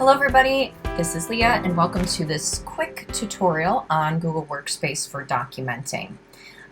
Hello everybody, this is Leah and welcome to this quick tutorial on Google Workspace for documenting.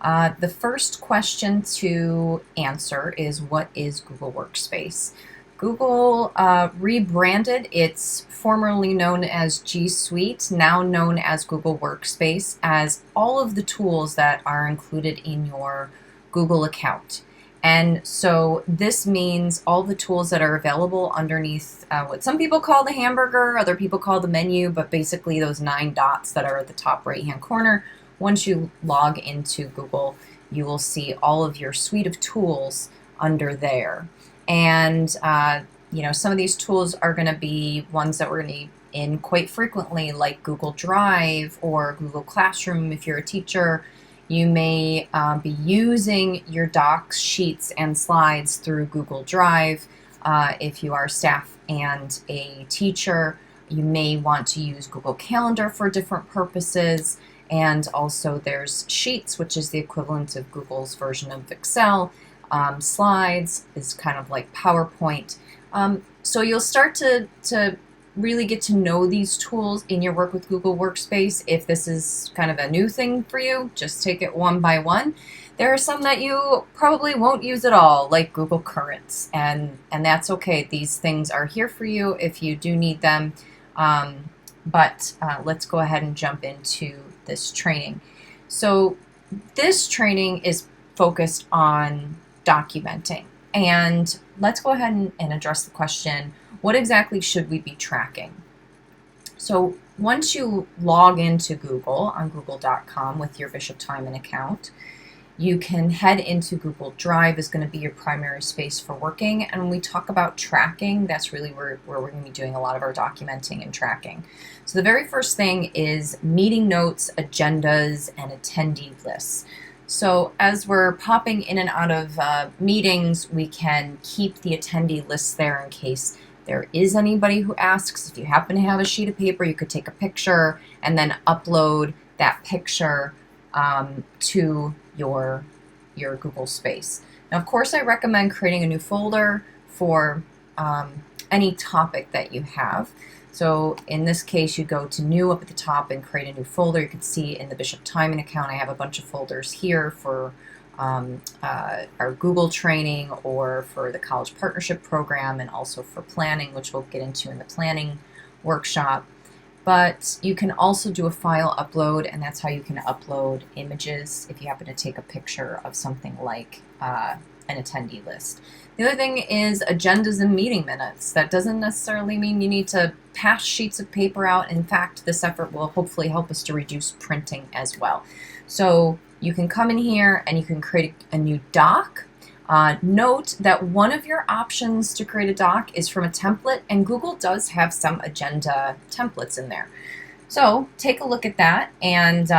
The first question to answer is, what is Google Workspace? Google rebranded its formerly known as G Suite, now known as Google Workspace, as all of the tools that are included in your Google account. And so this means all the tools that are available underneath what some people call the hamburger, other people call the menu, but basically those 9 dots that are at the top right-hand corner. Once you log into Google, you will see all of your suite of tools under there. And some of these tools are going to be ones that we're going to be in quite frequently, like Google Drive or Google Classroom if you're a teacher. You may be using your docs, sheets, and slides through Google Drive. If you are staff and a teacher, you may want to use Google Calendar for different purposes. And also there's Sheets, which is the equivalent of Google's version of Excel. Slides is kind of like PowerPoint. So you'll start to really get to know these tools in your work with Google Workspace. If this is kind of a new thing for you, just take it one by one. There are some that you probably won't use at all, like Google Currents, and that's okay. These things are here for you if you do need them. But let's go ahead and jump into this training. So this training is focused on documenting, and let's go ahead and address the question, what exactly should we be tracking? So once you log into Google on google.com with your Bishop Timon account, you can head into Google Drive is going to be your primary space for working. And when we talk about tracking, that's really where we're going to be doing a lot of our documenting and tracking. So the very first thing is meeting notes, agendas, and attendee lists. So as we're popping in and out of meetings, we can keep the attendee lists there in case there is anybody who asks. If you happen to have a sheet of paper, you could take a picture and then upload that picture to your Google Space. Now, of course, I recommend creating a new folder for any topic that you have. So in this case, you go to New up at the top and create a new folder. You can see in the Bishop Timon account, I have a bunch of folders here for our Google training or for the College Partnership Program, and also for planning, which we'll get into in the planning workshop. But you can also do a file upload, and that's how you can upload images if you happen to take a picture of something like an attendee list. The other thing is agendas and meeting minutes. That doesn't necessarily mean you need to pass sheets of paper out. In fact, this effort will hopefully help us to reduce printing as well. So you can come in here and you can create a new doc. Note that one of your options to create a doc is from a template, and Google does have some agenda templates in there. So take a look at that, and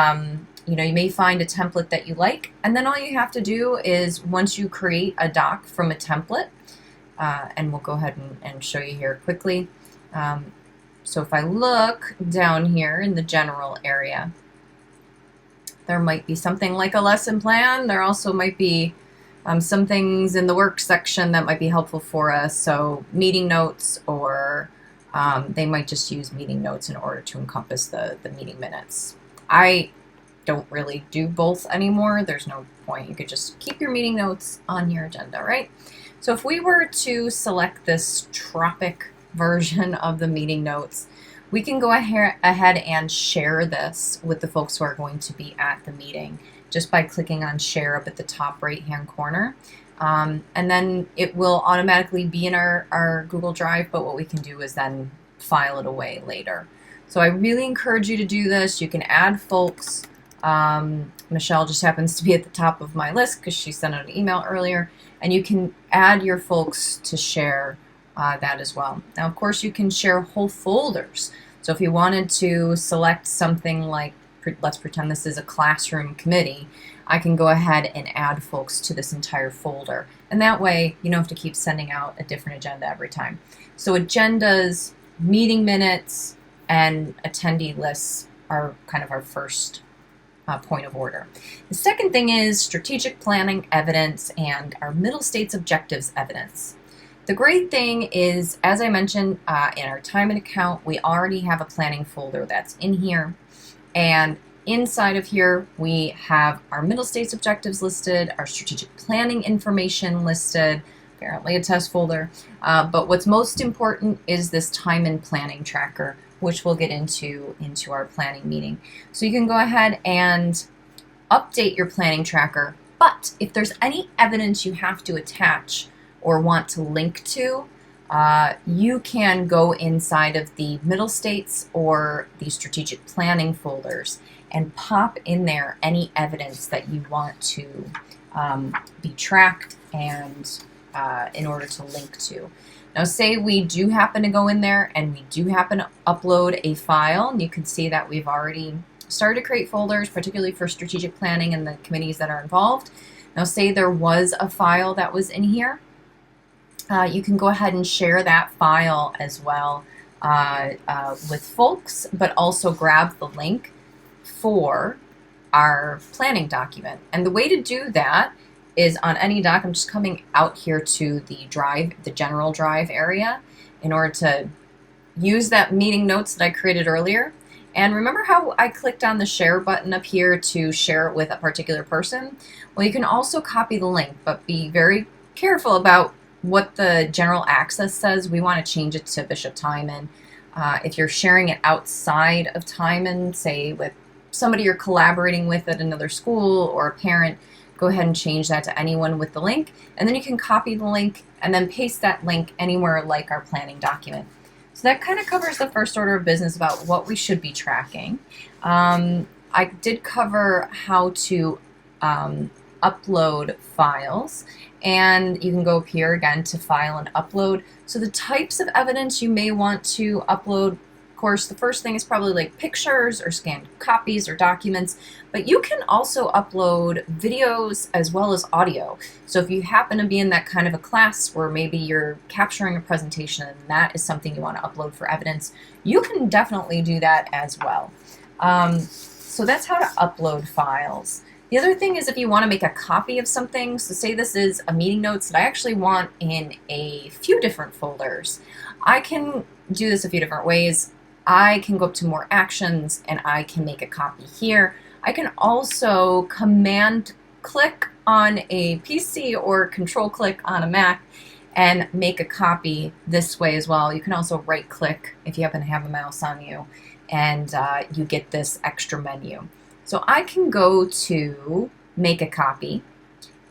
you may find a template that you like, and then all you have to do is, once you create a doc from a template, and we'll go ahead and show you here quickly. So if I look down here in the general area, there might be something like a lesson plan. There also might be some things in the work section that might be helpful for us. So meeting notes, or they might just use meeting notes in order to encompass the meeting minutes. I don't really do both anymore. There's no point. You could just keep your meeting notes on your agenda, right? So if we were to select this Tropic version of the meeting notes, we can go ahead and share this with the folks who are going to be at the meeting just by clicking on share up at the top right hand corner. And then it will automatically be in our Google Drive, but what we can do is then file it away later. So I really encourage you to do this. You can add folks. Michelle just happens to be at the top of my list because she sent out an email earlier, and you can add your folks to share that as well. Now, of course, you can share whole folders. So if you wanted to select something like, let's pretend this is a classroom committee, I can go ahead and add folks to this entire folder. And that way, you don't have to keep sending out a different agenda every time. So agendas, meeting minutes, and attendee lists are kind of our first point of order. The second thing is strategic planning evidence and our middle states objectives evidence. The great thing is, as I mentioned, in our Timon account, we already have a planning folder that's in here. And inside of here, we have our middle states objectives listed, our strategic planning information listed, apparently a test folder. But what's most important is this Timon planning tracker, which we'll get into our planning meeting. So you can go ahead and update your planning tracker. But if there's any evidence you have to attach or want to link to, you can go inside of the middle states or the strategic planning folders and pop in there any evidence that you want to be tracked and in order to link to. Now say we do happen to go in there and we do happen to upload a file, and you can see that we've already started to create folders, particularly for strategic planning and the committees that are involved. Now say there was a file that was in here, you can go ahead and share that file as well with folks, but also grab the link for our planning document. And the way to do that is on any doc. I'm just coming out here to the drive, the general drive area, in order to use that meeting notes that I created earlier. And remember how I clicked on the share button up here to share it with a particular person? Well, you can also copy the link, but be very careful about what the general access says. We want to change it to Bishop Timon. If you're sharing it outside of Timon, say with somebody you're collaborating with at another school or a parent, go ahead and change that to anyone with the link. And then you can copy the link and then paste that link anywhere like our planning document. So that kind of covers the first order of business about what we should be tracking. I did cover how to upload files, and you can go up here again to file and upload. So the types of evidence you may want to upload, of course, the first thing is probably like pictures or scanned copies or documents, but you can also upload videos as well as audio. So if you happen to be in that kind of a class where maybe you're capturing a presentation and that is something you want to upload for evidence, you can definitely do that as well. So that's how to upload files. The other thing is if you want to make a copy of something, so say this is a meeting notes that I actually want in a few different folders, I can do this a few different ways. I can go up to more actions and I can make a copy here. I can also command click on a PC or control click on a Mac and make a copy this way as well. You can also right click if you happen to have a mouse on you, and you get this extra menu. So I can go to make a copy,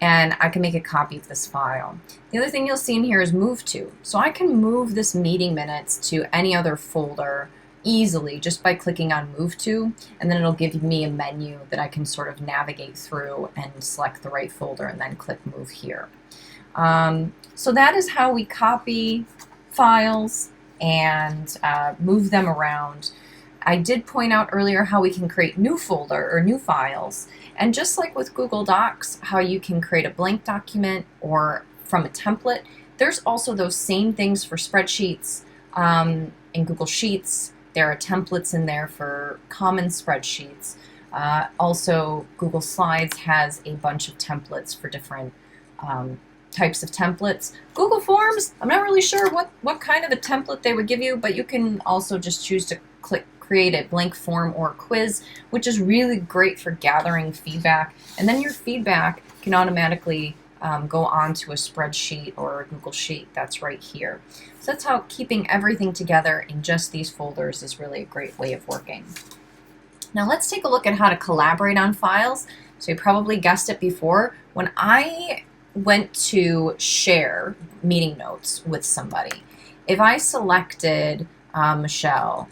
and I can make a copy of this file. The other thing you'll see in here is move to. So I can move this meeting minutes to any other folder easily just by clicking on move to, and then it'll give me a menu that I can sort of navigate through and select the right folder and then click move here. So that is how we copy files and move them around. I did point out earlier how we can create new folder or new files, and just like with Google Docs, how you can create a blank document or from a template, there's also those same things for spreadsheets. In Google Sheets, there are templates in there for common spreadsheets. Also, Google Slides has a bunch of templates for different types of templates. Google Forms, I'm not really sure what kind of a template they would give you, but you can also just choose to create a blank form or quiz, which is really great for gathering feedback. And then your feedback can automatically go onto a spreadsheet or a Google Sheet that's right here. So that's how keeping everything together in just these folders is really a great way of working. Now let's take a look at how to collaborate on files. So you probably guessed it before. When I went to share meeting notes with somebody, if I selected Michelle,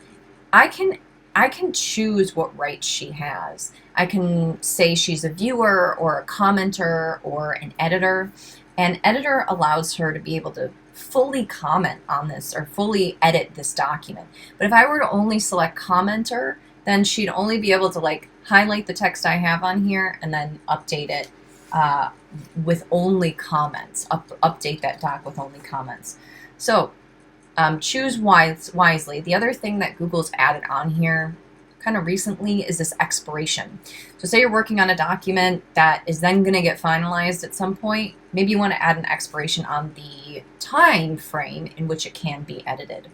I can choose what rights she has. I can say she's a viewer or a commenter or an editor. And editor allows her to be able to fully comment on this or fully edit this document. But if I were to only select commenter, then she'd only be able to like highlight the text I have on here and then update it with only comments, update that doc with only comments. So choose wisely. The other thing that Google's added on here, kind of recently is this expiration. So say you're working on a document that is then going to get finalized at some point. Maybe you want to add an expiration on the time frame in which it can be edited.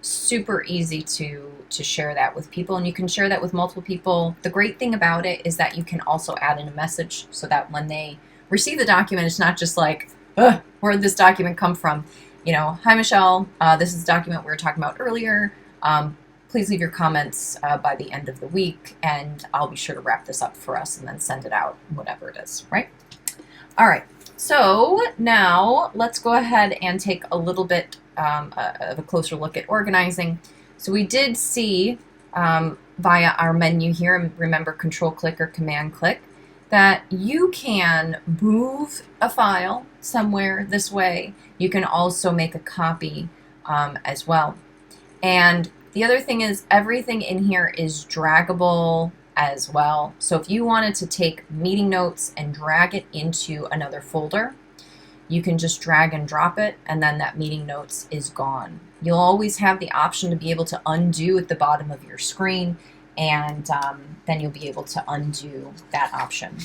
Super easy to share that with people, and you can share that with multiple people. The great thing about it is that you can also add in a message so that when they receive the document, it's not just like, where did this document come from? You know, hi Michelle, this is the document we were talking about earlier. Please leave your comments by the end of the week, and I'll be sure to wrap this up for us and then send it out, whatever it is, right? All right, so now let's go ahead and take a little bit of a closer look at organizing. So we did see via our menu here, remember control click or command click, that you can move a file somewhere this way. You can also make a copy as well. And the other thing is everything in here is draggable as well. So if you wanted to take meeting notes and drag it into another folder, you can just drag and drop it, and then that meeting notes is gone. You'll always have the option to be able to undo at the bottom of your screen, and then you'll be able to undo that option.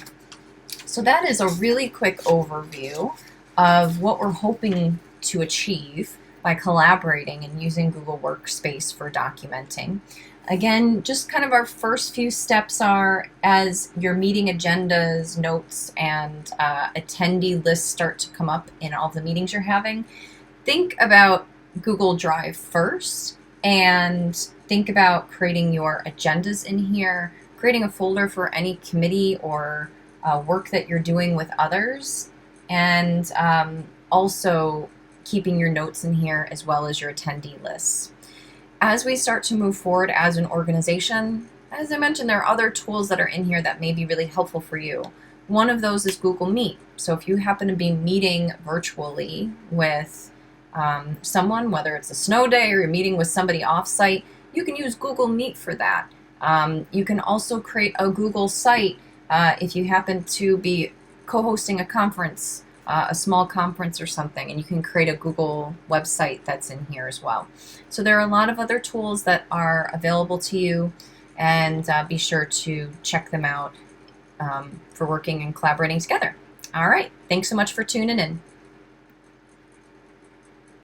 So that is a really quick overview of what we're hoping to achieve by collaborating and using Google Workspace for documenting. Again, just kind of our first few steps are, as your meeting agendas, notes, and attendee lists start to come up in all the meetings you're having, think about Google Drive first, and think about creating your agendas in here, creating a folder for any committee or work that you're doing with others, and also keeping your notes in here as well as your attendee lists. As we start to move forward as an organization, as I mentioned, there are other tools that are in here that may be really helpful for you. One of those is Google Meet. So if you happen to be meeting virtually with someone, whether it's a snow day or you're meeting with somebody offsite, you can use Google Meet for that. You can also create a Google site if you happen to be co-hosting a conference, a small conference or something, and you can create a Google website that's in here as well. So there are a lot of other tools that are available to you, and be sure to check them out for working and collaborating together. All right, thanks so much for tuning in.